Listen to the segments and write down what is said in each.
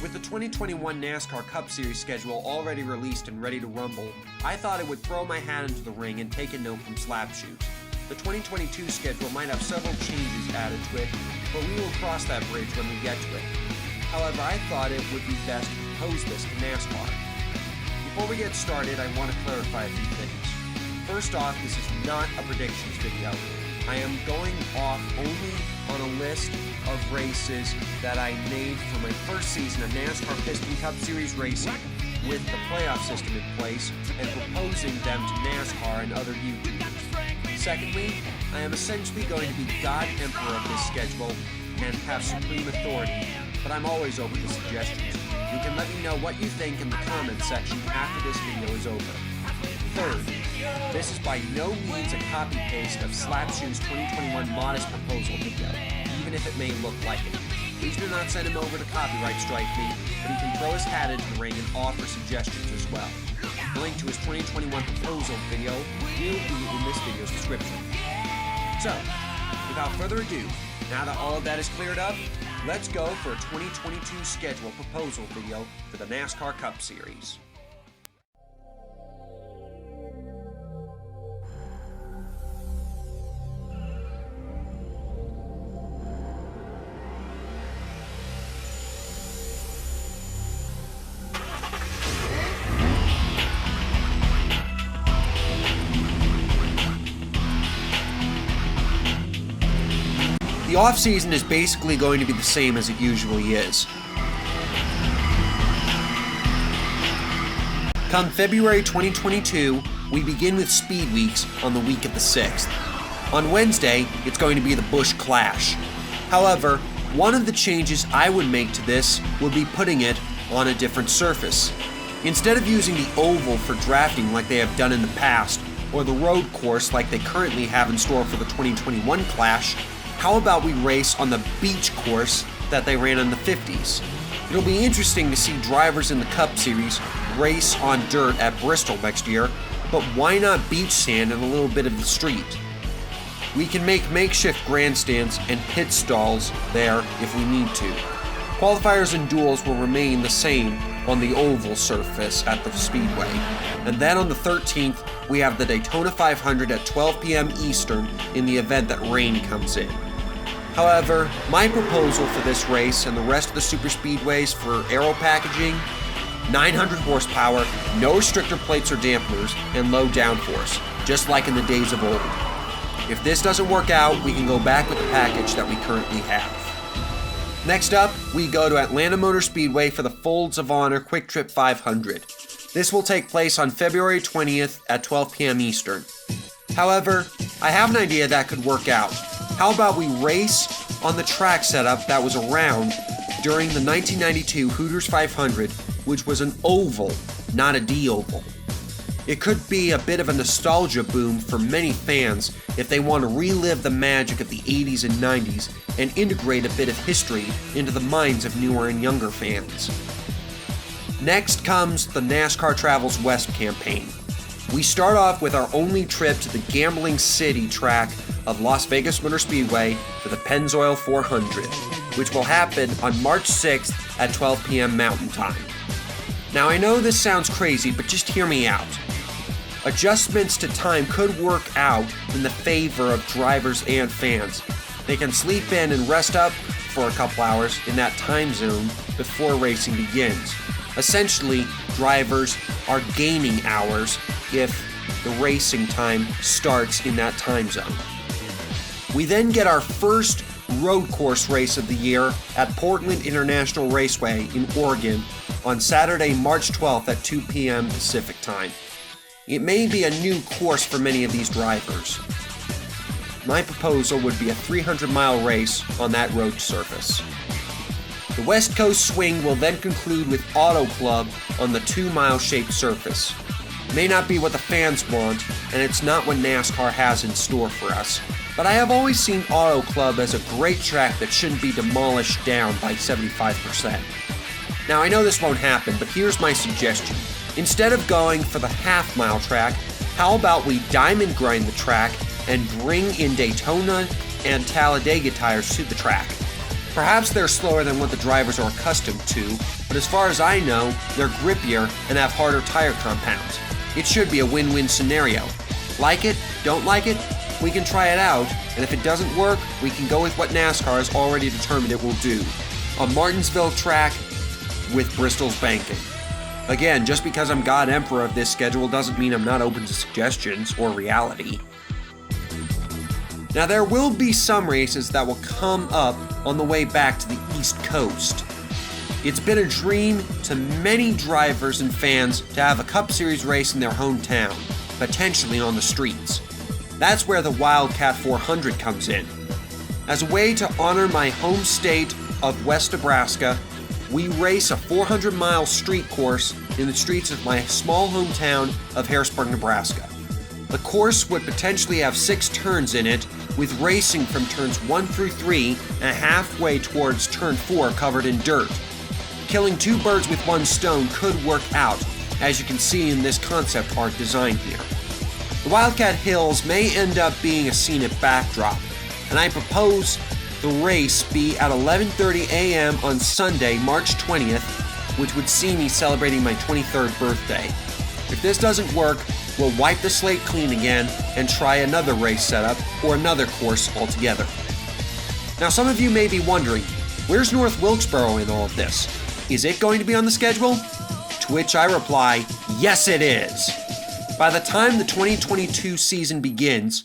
With the 2021 NASCAR Cup Series schedule already released and ready to rumble, I thought I would throw my hat into the ring and take a note from Slapshoes. The 2022 schedule might have several changes added to it, but we will cross that bridge when we get to it. However, I thought it would be best to propose this to NASCAR. Before we get started, I want to clarify a few things. First off, this is not a predictions video. I am going off only on a list of races that I made for my first season of NASCAR Piston Cup Series racing with the playoff system in place and proposing them to NASCAR and other YouTubers. Secondly, I am essentially going to be God Emperor of this schedule and have supreme authority, but I'm always open to suggestions. You can let me know what you think in the comments section after this video is over. Third, this is by no means a copy-paste of Slapshoes' 2021 modest proposal video, even if it may look like it. Please do not send him over to copyright strike me, but he can throw his hat into the ring and offer suggestions as well. The link to his 2021 proposal video will be in this video's description. So, without further ado, now that all of that is cleared up, let's go for a 2022 schedule proposal video for the NASCAR Cup Series. The off-season is basically going to be the same as it usually is. Come February 2022, we begin with Speed Weeks on the week of the 6th. On Wednesday, it's going to be the Busch Clash. However, one of the changes I would make to this would be putting it on a different surface. Instead of using the oval for drafting like they have done in the past, or the road course like they currently have in store for the 2021 Clash, how about we race on the beach course that they ran in the 50s? It'll be interesting to see drivers in the Cup Series race on dirt at Bristol next year, but why not beach sand and a little bit of the street? We can make makeshift grandstands and pit stalls there if we need to. Qualifiers and duels will remain the same on the oval surface at the Speedway. And then on the 13th, we have the Daytona 500 at 12 p.m. Eastern in the event that rain comes in. However, my proposal for this race and the rest of the super speedways for aero packaging, 900 horsepower, no restrictor plates or dampeners, and low downforce, just like in the days of old. If this doesn't work out, we can go back with the package that we currently have. Next up, we go to Atlanta Motor Speedway for the Folds of Honor Quick Trip 500. This will take place on February 20th at 12 p.m. Eastern. However, I have an idea that could work out. How about we race on the track setup that was around during the 1992 Hooters 500, which was an oval, not a D-oval. It could be a bit of a nostalgia boom for many fans if they want to relive the magic of the 80s and 90s and integrate a bit of history into the minds of newer and younger fans. Next comes the NASCAR Travels West campaign. We start off with our only trip to the Gambling City track of Las Vegas Motor Speedway for the Pennzoil 400, which will happen on March 6th at 12 p.m. Mountain Time. Now I know this sounds crazy, but just hear me out. Adjustments to time could work out in the favor of drivers and fans. They can sleep in and rest up for a couple hours in that time zone before racing begins. Essentially, drivers are gaining hours if the racing time starts in that time zone. We then get our first road course race of the year at Portland International Raceway in Oregon on Saturday, March 12th at 2 p.m. Pacific Time. It may be a new course for many of these drivers. My proposal would be a 300-mile race on that road surface. The West Coast swing will then conclude with Auto Club on the 2-mile shaped surface. It may not be what the fans want, and it's not what NASCAR has in store for us, but I have always seen Auto Club as a great track that shouldn't be demolished down by 75%. Now I know this won't happen, but here's my suggestion. Instead of going for the half-mile track, how about we diamond grind the track and bring in Daytona and Talladega tires to the track? Perhaps they're slower than what the drivers are accustomed to, but as far as I know, they're grippier and have harder tire compounds. It should be a win-win scenario. Like it? Don't like it? We can try it out, and if it doesn't work, we can go with what NASCAR has already determined it will do. A Martinsville track with Bristol's banking. Again, just because I'm God Emperor of this schedule doesn't mean I'm not open to suggestions or reality. Now there will be some races that will come up on the way back to the East Coast. It's been a dream to many drivers and fans to have a Cup Series race in their hometown, potentially on the streets. That's where the Wildcat 400 comes in. As a way to honor my home state of West Nebraska, we race a 400-mile street course in the streets of my small hometown of Harrisburg, Nebraska. The course would potentially have 6 turns in it, with racing from turns 1 through 3 and halfway towards turn 4 covered in dirt. Killing 2 birds with 1 stone could work out, as you can see in this concept art design here. The Wildcat Hills may end up being a scenic backdrop, and I propose the race be at 11:30 a.m. on Sunday, March 20th, which would see me celebrating my 23rd birthday. If this doesn't work, we'll wipe the slate clean again and try another race setup or another course altogether. Now some of you may be wondering, where's North Wilkesboro in all of this? Is it going to be on the schedule? To which I reply, yes it is. By the time the 2022 season begins,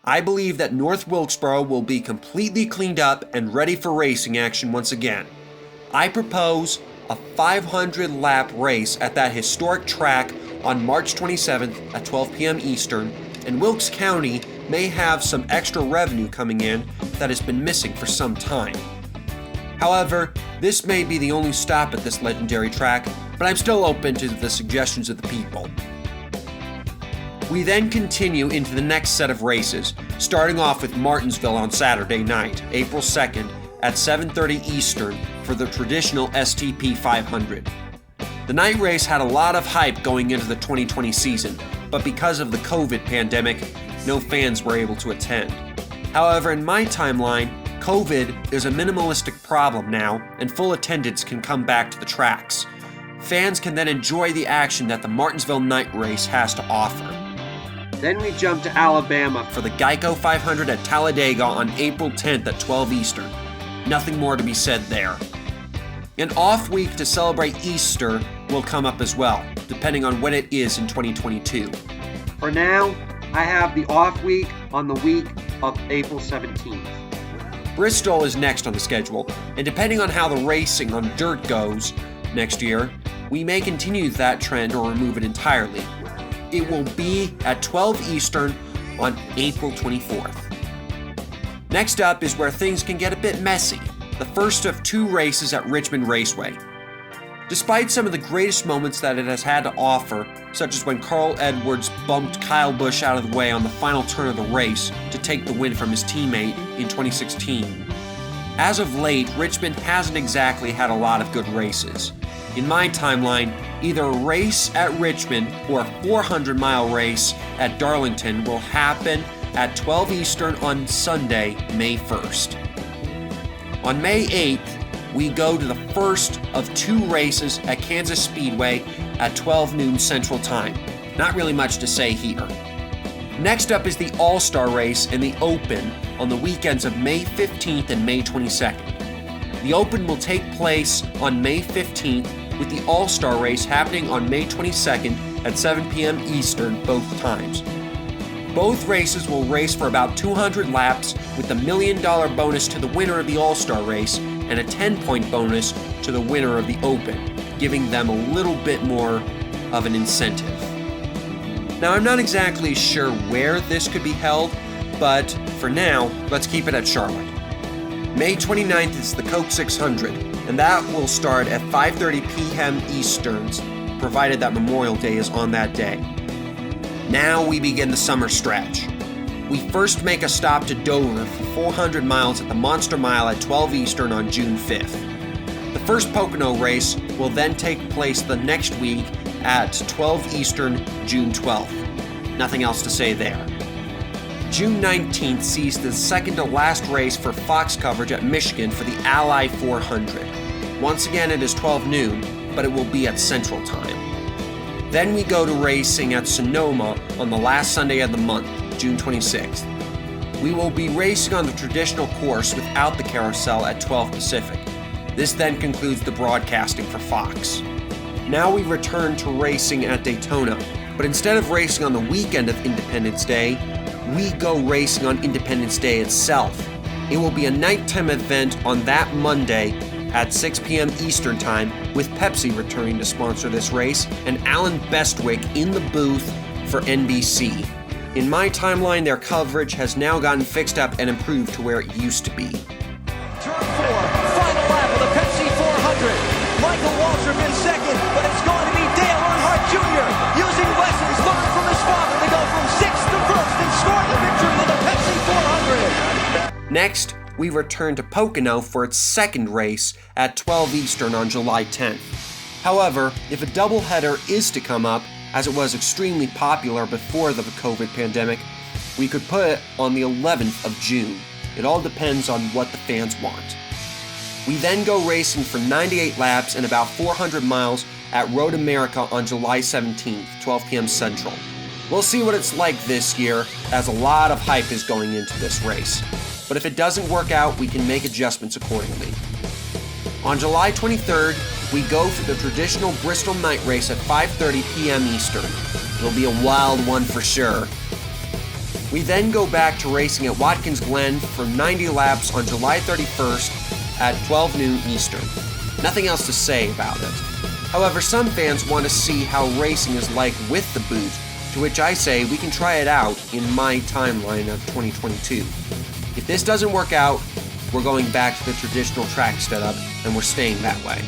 I believe that North Wilkesboro will be completely cleaned up and ready for racing action once again. I propose a 500-lap race at that historic track on March 27th at 12 p.m. Eastern, and Wilkes County may have some extra revenue coming in that has been missing for some time. However, this may be the only stop at this legendary track, but I'm still open to the suggestions of the people. We then continue into the next set of races, starting off with Martinsville on Saturday night, April 2nd at 7:30 Eastern for the traditional STP 500. The night race had a lot of hype going into the 2020 season, but because of the COVID pandemic, no fans were able to attend. However, in my timeline, COVID is a minimalistic problem now, and full attendance can come back to the tracks. Fans can then enjoy the action that the Martinsville night race has to offer. Then we jump to Alabama for the Geico 500 at Talladega on April 10th at 12 Eastern. Nothing more to be said there. An off week to celebrate Easter will come up as well, depending on when it is in 2022. For now, I have the off week on the week of April 17th. Bristol is next on the schedule, and depending on how the racing on dirt goes next year, we may continue that trend or remove it entirely. It will be at 12 Eastern on April 24th. Next up is where things can get a bit messy, the first of 2 races at Richmond Raceway. Despite some of the greatest moments that it has had to offer, such as when Carl Edwards bumped Kyle Busch out of the way on the final turn of the race to take the win from his teammate in 2016, as of late, Richmond hasn't exactly had a lot of good races. In my timeline, either a race at Richmond or a 400-mile race at Darlington will happen at 12 Eastern on Sunday, May 1st. On May 8th, we go to the first of 2 races at Kansas Speedway at 12 noon Central Time. Not really much to say here. Next up is the All-Star Race and the Open on the weekends of May 15th and May 22nd. The Open will take place on May 15th, with the All-Star Race happening on May 22nd at 7 p.m. Eastern both times. Both races will race for about 200 laps, with a $1 million bonus to the winner of the All-Star Race and a 10-point bonus to the winner of the Open, giving them a little bit more of an incentive. Now, I'm not exactly sure where this could be held, but for now, let's keep it at Charlotte. May 29th is the Coke 600, and that will start at 5:30 p.m. Eastern, provided that Memorial Day is on that day. Now we begin the summer stretch. We first make a stop to Dover for 400 miles at the Monster Mile at 12 Eastern on June 5th. The first Pocono race will then take place the next week at 12 Eastern, June 12th. Nothing else to say there. June 19th sees the second to last race for Fox coverage at Michigan for the Ally 400. Once again, it is 12 noon, but it will be at Central Time. Then we go to racing at Sonoma on the last Sunday of the month, June 26th. We will be racing on the traditional course without the carousel at 12 Pacific. This then concludes the broadcasting for Fox. Now we return to racing at Daytona, but instead of racing on the weekend of Independence Day, we go racing on Independence Day itself. It will be a nighttime event on that Monday at 6 p.m. Eastern Time, with Pepsi returning to sponsor this race and Alan Bestwick in the booth for NBC. In my timeline, their coverage has now gotten fixed up and improved to where it used to be. Turn 4, final lap of the Pepsi 400. Michael Waltrip in second, but it's going to be Dale Earnhardt Jr. using lessons learned from his father to go from 6th to 1st and score the victory with the Pepsi 400. Next, we return to Pocono for its second race at 12 Eastern on July 10th. However, if a doubleheader is to come up, as it was extremely popular before the COVID pandemic, we could put it on the 11th of June. It all depends on what the fans want. We then go racing for 98 laps and about 400 miles at Road America on July 17th, 12 p.m. Central. We'll see what it's like this year, as a lot of hype is going into this race. But if it doesn't work out, we can make adjustments accordingly. On July 23rd, we go for the traditional Bristol night race at 5:30 p.m. Eastern. It'll be a wild one for sure. We then go back to racing at Watkins Glen for 90 laps on July 31st at 12 noon Eastern. Nothing else to say about it. However, some fans want to see how racing is like with the boot, to which I say we can try it out in my timeline of 2022. If this doesn't work out, we're going back to the traditional track setup, and we're staying that way.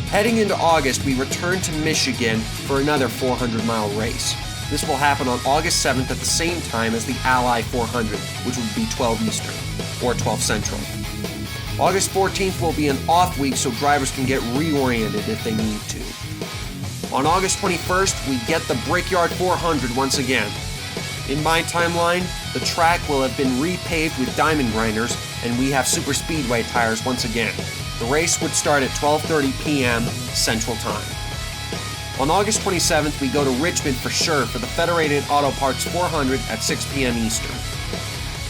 Heading into August, we return to Michigan for another 400-mile race. This will happen on August 7th at the same time as the Ally 400, which would be 12 Eastern, or 12 Central. August 14th will be an off week so drivers can get reoriented if they need to. On August 21st, we get the Brickyard 400 once again. In my timeline, the track will have been repaved with diamond grinders, and we have super speedway tires once again. The race would start at 12:30 p.m. Central Time. On August 27th, we go to Richmond for sure for the Federated Auto Parts 400 at 6 p.m. Eastern.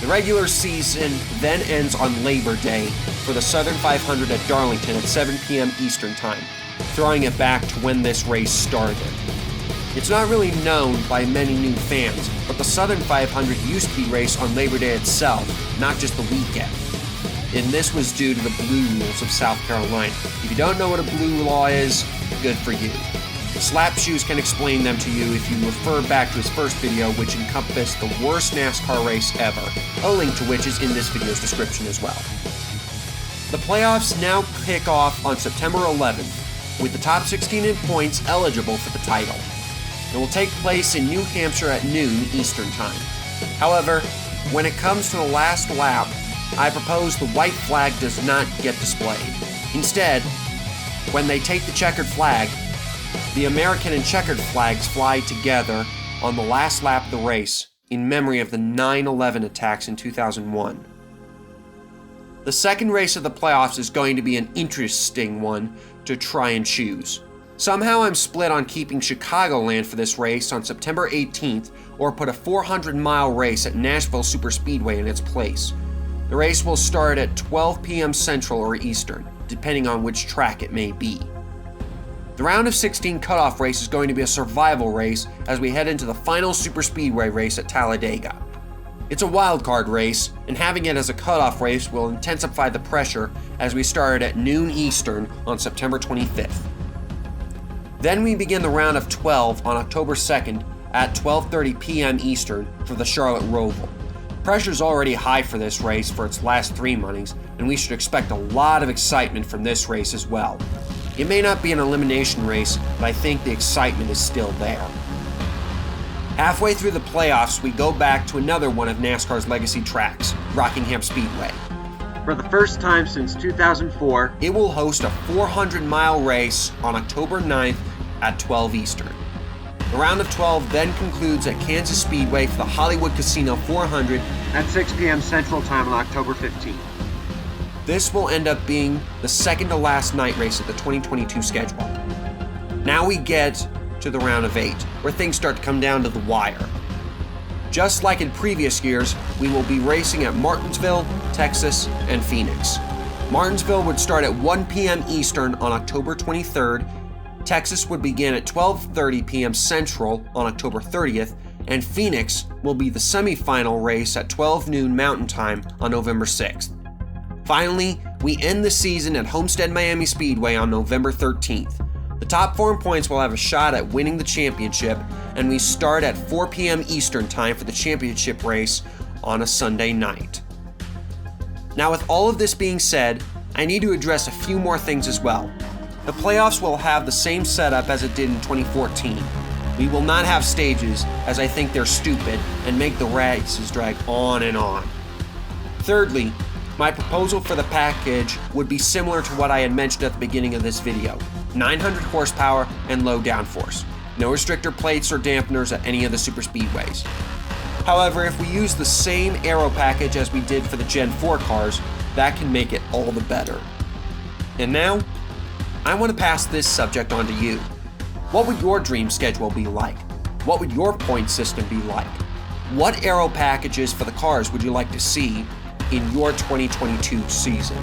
The regular season then ends on Labor Day for the Southern 500 at Darlington at 7 p.m. Eastern Time, throwing it back to when this race started. It's not really known by many new fans, but the Southern 500 used to be raced on Labor Day itself, not just the weekend. And this was due to the blue rules of South Carolina. If you don't know what a blue law is, good for you. Slapshoes can explain them to you if you refer back to his first video, which encompassed the worst NASCAR race ever, a link to which is in this video's description as well. The playoffs now kick off on September 11th, with the top 16 in points eligible for the title. It will take place in New Hampshire at noon Eastern Time. However, when it comes to the last lap, I propose the white flag does not get displayed. Instead, when they take the checkered flag, the American and checkered flags fly together on the last lap of the race in memory of the 9/11 attacks in 2001. The second race of the playoffs is going to be an interesting one to try and choose. Somehow I'm split on keeping Chicagoland for this race on September 18th or put a 400-mile race at Nashville Superspeedway in its place. The race will start at 12 p.m. Central or Eastern, depending on which track it may be. The round of 16 cutoff race is going to be a survival race as we head into the final Superspeedway race at Talladega. It's a wildcard race, and having it as a cutoff race will intensify the pressure as we start at noon Eastern on September 25th. Then we begin the round of 12 on October 2nd at 12:30 p.m. Eastern for the Charlotte Roval. Pressure's already high for this race for its last 3 runnings, and we should expect a lot of excitement from this race as well. It may not be an elimination race, but I think the excitement is still there. Halfway through the playoffs, we go back to another one of NASCAR's legacy tracks, Rockingham Speedway. For the first time since 2004, it will host a 400-mile race on October 9th at 12 Eastern. The The round of 12 then concludes at Kansas Speedway for the Hollywood Casino 400 at 6 p.m. Central Time on October 15th. This will end up being the second to last night race of the 2022 schedule. Now we get to the round of 8, where things start to come down to the wire. Just like in previous years, we will be racing at Martinsville, Texas, and Phoenix. Martinsville would start at 1 p.m. Eastern on October 23rd, Texas would begin at 12:30 p.m. Central on October 30th, and Phoenix will be the semifinal race at 12 noon Mountain Time on November 6th. Finally, we end the season at Homestead Miami Speedway on November 13th. The top 4 points will have a shot at winning the championship, and we start at 4 p.m. Eastern Time for the championship race on a Sunday night. Now, with all of this being said, I need to address a few more things as well. The playoffs will have the same setup as it did in 2014. We will not have stages, as I think they're stupid and make the races drag on and on. Thirdly, my proposal for the package would be similar to what I had mentioned at the beginning of this video. 900 horsepower and low downforce. No restrictor plates or dampeners at any of the super speedways. However, if we use the same aero package as we did for the Gen 4 cars, that can make it all the better. And now, I want to pass this subject on to you. What would your dream schedule be like? What would your point system be like? What aero packages for the cars would you like to see in your 2022 season?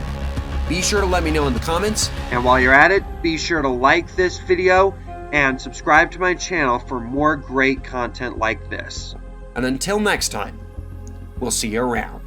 Be sure to let me know in the comments. And while you're at it, be sure to like this video and subscribe to my channel for more great content like this. And until next time, we'll see you around.